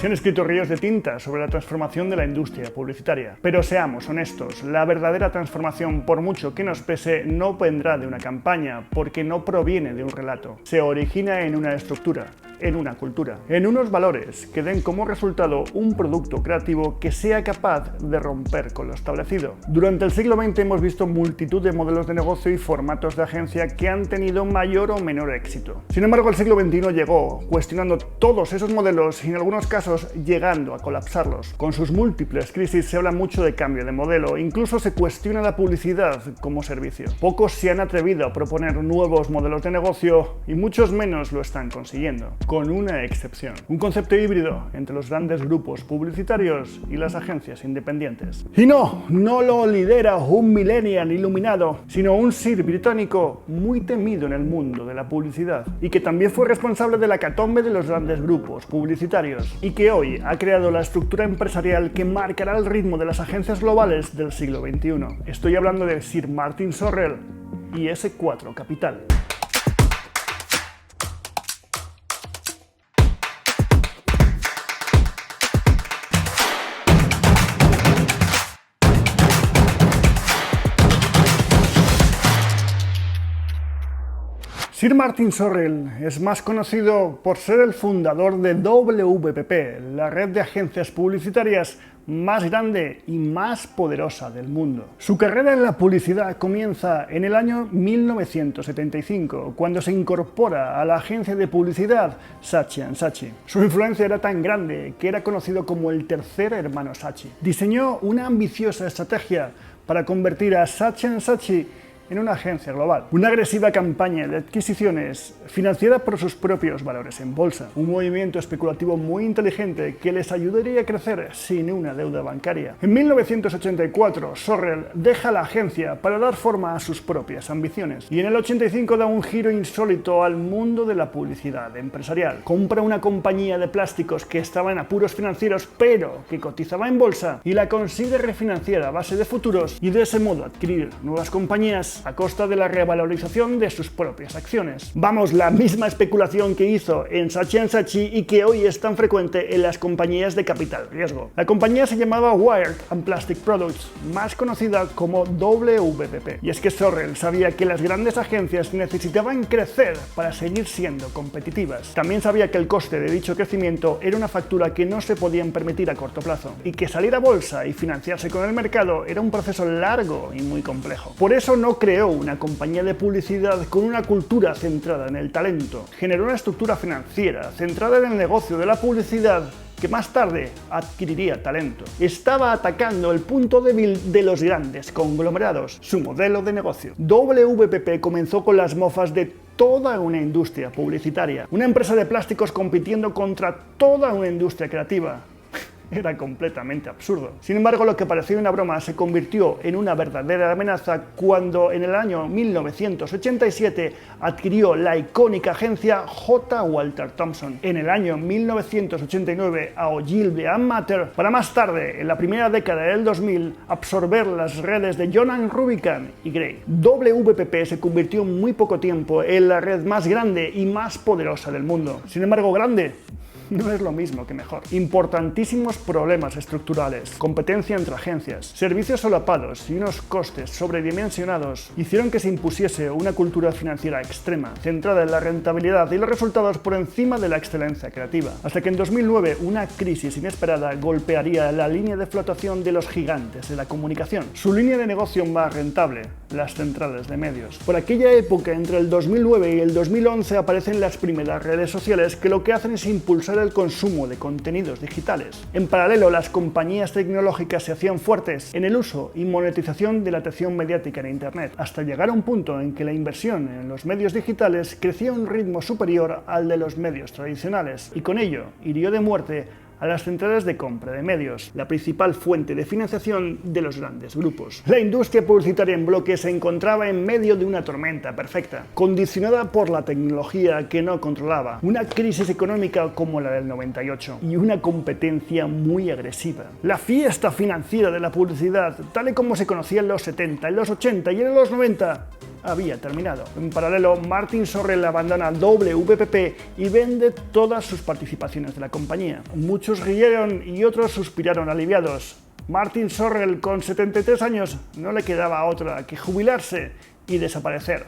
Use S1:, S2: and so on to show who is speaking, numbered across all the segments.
S1: Se han escrito ríos de tinta sobre la transformación de la industria publicitaria. Pero seamos honestos, la verdadera transformación, por mucho que nos pese, no vendrá de una campaña, porque no proviene de un relato. Se origina en una estructura, en una cultura, en unos valores que den como resultado un producto creativo que sea capaz de romper con lo establecido. Durante el siglo XX hemos visto multitud de modelos de negocio y formatos de agencia que han tenido mayor o menor éxito. Sin embargo, el siglo XXI llegó cuestionando todos esos modelos y en algunos casos llegando a colapsarlos. Con sus múltiples crisis se habla mucho de cambio de modelo, incluso se cuestiona la publicidad como servicio. Pocos se han atrevido a proponer nuevos modelos de negocio y muchos menos lo están consiguiendo, con una excepción: un concepto híbrido entre los grandes grupos publicitarios y las agencias independientes. Y no lo lidera un millennial iluminado, sino un sir británico muy temido en el mundo de la publicidad y que también fue responsable de la hecatombe de los grandes grupos publicitarios y que hoy ha creado la estructura empresarial que marcará el ritmo de las agencias globales del siglo XXI. Estoy hablando de Sir Martin Sorrell y S4 Capital. Sir Martin Sorrell es más conocido por ser el fundador de WPP, la red de agencias publicitarias más grande y más poderosa del mundo. Su carrera en la publicidad comienza en el año 1975, cuando se incorpora a la agencia de publicidad Saatchi & Saatchi. Su influencia era tan grande que era conocido como el tercer hermano Saatchi. Diseñó una ambiciosa estrategia para convertir a Saatchi & Saatchi en una agencia global. Una agresiva campaña de adquisiciones financiada por sus propios valores en bolsa. Un movimiento especulativo muy inteligente que les ayudaría a crecer sin una deuda bancaria. En 1984, Sorrell deja la agencia para dar forma a sus propias ambiciones. Y en el 85 da un giro insólito al mundo de la publicidad empresarial. Compra una compañía de plásticos que estaba en apuros financieros, pero que cotizaba en bolsa, y la consigue refinanciar a base de futuros y de ese modo adquirir nuevas compañías a costa de la revalorización de sus propias acciones. Vamos, la misma especulación que hizo en Saatchi & Saatchi y que hoy es tan frecuente en las compañías de capital riesgo. La compañía se llamaba Wired & Plastic Products, más conocida como WPP. Y es que Sorrell sabía que las grandes agencias necesitaban crecer para seguir siendo competitivas. También sabía que el coste de dicho crecimiento era una factura que no se podían permitir a corto plazo, y que salir a bolsa y financiarse con el mercado era un proceso largo y muy complejo. Por eso no creó una compañía de publicidad con una cultura centrada en el talento. Generó una estructura financiera centrada en el negocio de la publicidad que más tarde adquiriría talento. Estaba atacando el punto débil de los grandes conglomerados, su modelo de negocio. WPP comenzó con las mofas de toda una industria publicitaria. Una empresa de plásticos compitiendo contra toda una industria creativa. Era completamente absurdo. Sin embargo, lo que parecía una broma se convirtió en una verdadera amenaza cuando en el año 1987 adquirió la icónica agencia J. Walter Thompson. En el año 1989 a Ogilvy & Mather, para más tarde, en la primera década del 2000, absorber las redes de John Rubicam y Grey. WPP se convirtió en muy poco tiempo en la red más grande y más poderosa del mundo. Sin embargo, grande no es lo mismo que mejor. Importantísimos problemas estructurales, competencia entre agencias, servicios solapados y unos costes sobredimensionados hicieron que se impusiese una cultura financiera extrema, centrada en la rentabilidad y los resultados por encima de la excelencia creativa. Hasta que en 2009 una crisis inesperada golpearía la línea de flotación de los gigantes de la comunicación. Su línea de negocio más rentable, las centrales de medios. Por aquella época, entre el 2009 y el 2011, aparecen las primeras redes sociales que lo que hacen es impulsar el consumo de contenidos digitales. En paralelo, las compañías tecnológicas se hacían fuertes en el uso y monetización de la atención mediática en Internet, hasta llegar a un punto en que la inversión en los medios digitales crecía a un ritmo superior al de los medios tradicionales, y con ello hirió de muerte a las centrales de compra de medios, la principal fuente de financiación de los grandes grupos. La industria publicitaria en bloque se encontraba en medio de una tormenta perfecta, condicionada por la tecnología que no controlaba, una crisis económica como la del 98 y una competencia muy agresiva. La fiesta financiera de la publicidad, tal y como se conocía en los 70, en los 80 y en los 90, había terminado. En paralelo, Martin Sorrell abandona WPP y vende todas sus participaciones de la compañía. Muchos rieron y otros suspiraron aliviados. Martin Sorrell, con 73 años, no le quedaba otra que jubilarse y desaparecer.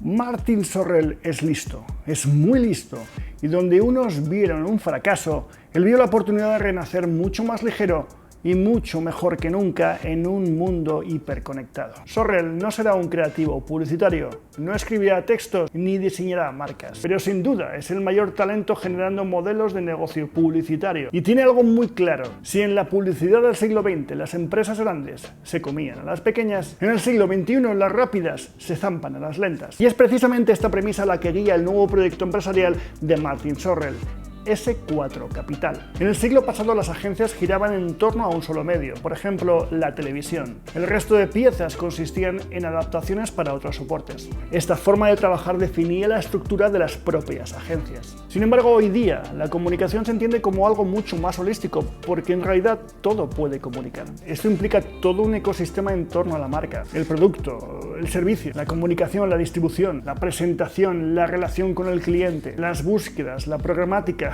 S1: Martin Sorrell es listo, es muy listo, y donde unos vieron un fracaso, él vio la oportunidad de renacer mucho más ligero y mucho mejor que nunca en un mundo hiperconectado. Sorrell no será un creativo publicitario, no escribirá textos ni diseñará marcas, pero sin duda es el mayor talento generando modelos de negocio publicitario. Y tiene algo muy claro: si en la publicidad del siglo XX las empresas grandes se comían a las pequeñas, en el siglo XXI las rápidas se zampan a las lentas. Y es precisamente esta premisa la que guía el nuevo proyecto empresarial de Martin Sorrell: S4 Capital. En el siglo pasado las agencias giraban en torno a un solo medio, por ejemplo, la televisión. El resto de piezas consistían en adaptaciones para otros soportes. Esta forma de trabajar definía la estructura de las propias agencias. Sin embargo, hoy día la comunicación se entiende como algo mucho más holístico, porque en realidad todo puede comunicar. Esto implica todo un ecosistema en torno a la marca: el producto, el servicio, la comunicación, la distribución, la presentación, la relación con el cliente, las búsquedas, la programática,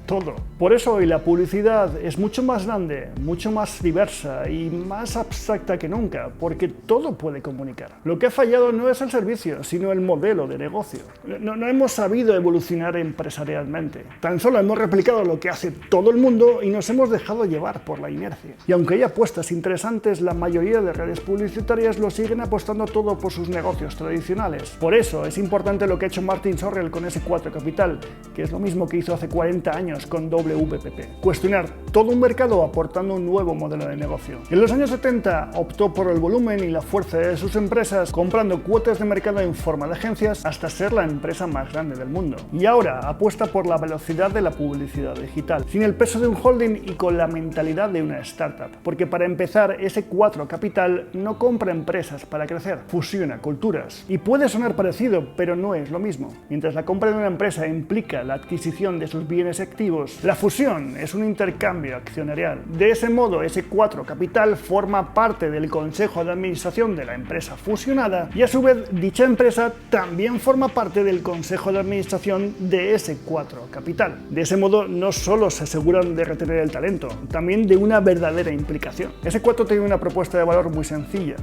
S1: todo. Por eso hoy la publicidad es mucho más grande, mucho más diversa y más abstracta que nunca, porque todo puede comunicar. Lo que ha fallado no es el servicio, sino el modelo de negocio. No hemos sabido evolucionar empresarialmente. Tan solo hemos replicado lo que hace todo el mundo y nos hemos dejado llevar por la inercia. Y aunque hay apuestas interesantes, la mayoría de redes publicitarias lo siguen apostando todo por sus negocios tradicionales. Por eso es importante lo que ha hecho Martin Sorrell con S4 Capital, que es lo mismo que hizo hace 40 años con WPP: cuestionar todo un mercado aportando un nuevo modelo de negocio. En los años 70 optó por el volumen y la fuerza de sus empresas, comprando cuotas de mercado en forma de agencias hasta ser la empresa más grande del mundo. Y ahora apuesta por la velocidad de la publicidad digital, sin el peso de un holding y con la mentalidad de una startup. Porque para empezar, S4 Capital no compra empresas para crecer, fusiona culturas. Y puede sonar parecido, pero no es lo mismo. Mientras la compra de una empresa implica la adquisición de sus bienes activos, la fusión es un intercambio accionarial. De ese modo, S4 Capital forma parte del consejo de administración de la empresa fusionada y a su vez dicha empresa también forma parte del consejo de administración de S4 Capital. De ese modo no solo se aseguran de retener el talento, también de una verdadera implicación. S4 tiene una propuesta de valor muy sencilla: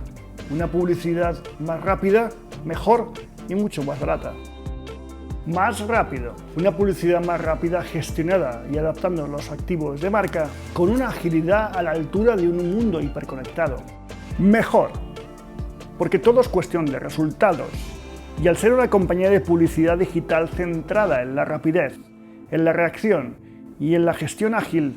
S1: una publicidad más rápida, mejor y mucho más barata. Más rápido, una publicidad más rápida gestionada y adaptando los activos de marca con una agilidad a la altura de un mundo hiperconectado. Mejor, porque todo es cuestión de resultados, y al ser una compañía de publicidad digital centrada en la rapidez, en la reacción y en la gestión ágil,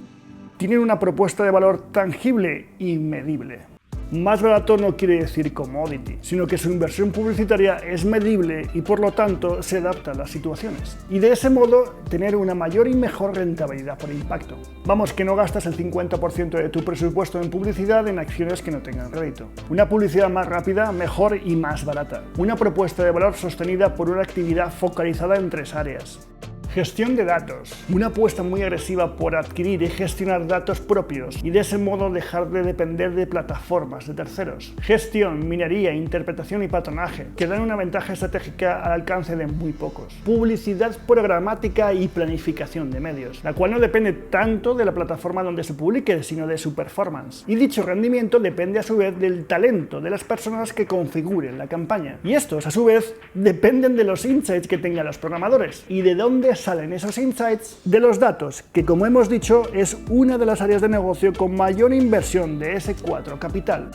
S1: tienen una propuesta de valor tangible y medible. Más barato no quiere decir commodity, sino que su inversión publicitaria es medible y por lo tanto se adapta a las situaciones. Y de ese modo tener una mayor y mejor rentabilidad por impacto. Vamos, que no gastas el 50% de tu presupuesto en publicidad en acciones que no tengan rédito. Una publicidad más rápida, mejor y más barata. Una propuesta de valor sostenida por una actividad focalizada en 3 áreas. Gestión de datos, una apuesta muy agresiva por adquirir y gestionar datos propios y de ese modo dejar de depender de plataformas de terceros. Gestión, minería, interpretación y patronaje, que dan una ventaja estratégica al alcance de muy pocos. Publicidad programática y planificación de medios, la cual no depende tanto de la plataforma donde se publique, sino de su performance. Y dicho rendimiento depende a su vez del talento de las personas que configuren la campaña. Y estos, a su vez, dependen de los insights que tengan los programadores. ¿Y de dónde salen esos insights? De los datos, que como hemos dicho es una de las áreas de negocio con mayor inversión de S4 Capital.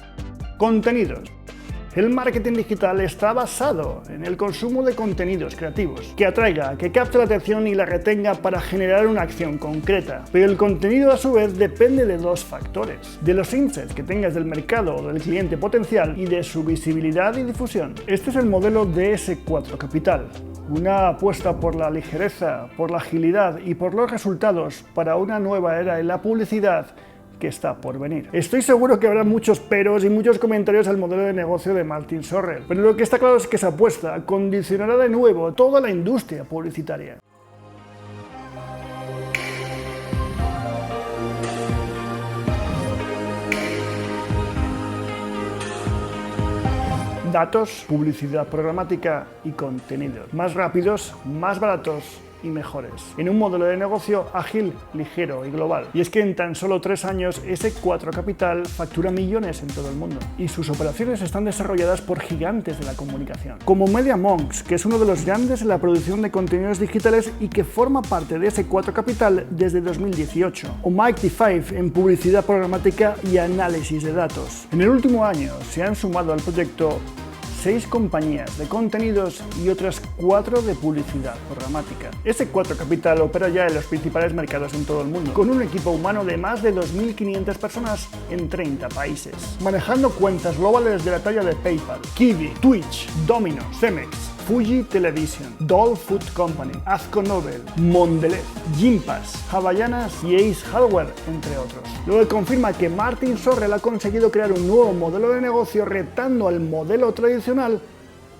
S1: Contenidos. El marketing digital está basado en el consumo de contenidos creativos, que atraiga, que capte la atención y la retenga para generar una acción concreta. Pero el contenido a su vez depende de 2 factores: de los insights que tengas del mercado o del cliente potencial y de su visibilidad y difusión. Este es el modelo de S4 Capital. Una apuesta por la ligereza, por la agilidad y por los resultados para una nueva era en la publicidad que está por venir. Estoy seguro que habrá muchos peros y muchos comentarios al modelo de negocio de Martin Sorrell, pero lo que está claro es que esa apuesta condicionará de nuevo toda la industria publicitaria. Datos, publicidad programática y contenidos. Más rápidos, más baratos y mejores. En un modelo de negocio ágil, ligero y global. Y es que en tan solo 3 años, S4 Capital factura millones en todo el mundo. Y sus operaciones están desarrolladas por gigantes de la comunicación. Como Media.Monks, que es uno de los grandes en la producción de contenidos digitales y que forma parte de S4 Capital desde 2018. O Mighty5 en publicidad programática y análisis de datos. En el último año se han sumado al proyecto 6 compañías de contenidos y otras 4 de publicidad programática. S4 Capital opera ya en los principales mercados en todo el mundo, con un equipo humano de más de 2.500 personas en 30 países, manejando cuentas globales de la talla de PayPal, Kiwi, Twitch, Domino's, Cemex, Fuji Television, Dole Food Company, Azco Nobel, Mondelez, Gympass, Havaianas y Ace Hardware, entre otros. Lo que confirma que Martin Sorrell ha conseguido crear un nuevo modelo de negocio retando al modelo tradicional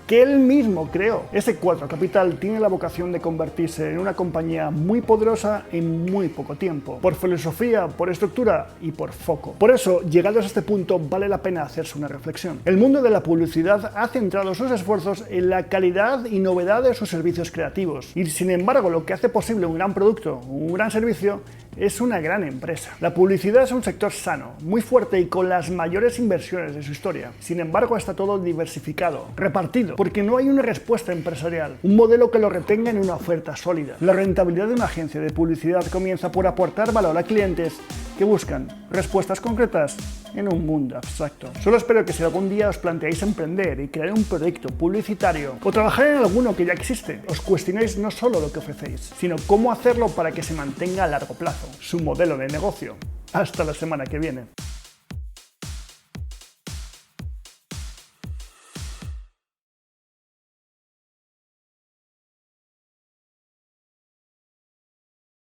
S1: que él mismo creó. S4 Capital tiene la vocación de convertirse en una compañía muy poderosa en muy poco tiempo, por filosofía, por estructura y por foco. Por eso, llegados a este punto, vale la pena hacerse una reflexión. El mundo de la publicidad ha centrado sus esfuerzos en la calidad y novedad de sus servicios creativos, y sin embargo, lo que hace posible un gran producto, un gran servicio, es una gran empresa. La publicidad es un sector sano, muy fuerte y con las mayores inversiones de su historia. Sin embargo, está todo diversificado, repartido, porque no hay una respuesta empresarial, un modelo que lo retenga en una oferta sólida. La rentabilidad de una agencia de publicidad comienza por aportar valor a clientes que buscan respuestas concretas en un mundo abstracto. Solo espero que si algún día os planteáis emprender y crear un proyecto publicitario o trabajar en alguno que ya existe, os cuestionéis no solo lo que ofrecéis, sino cómo hacerlo para que se mantenga a largo plazo, su modelo de negocio. Hasta la semana que viene.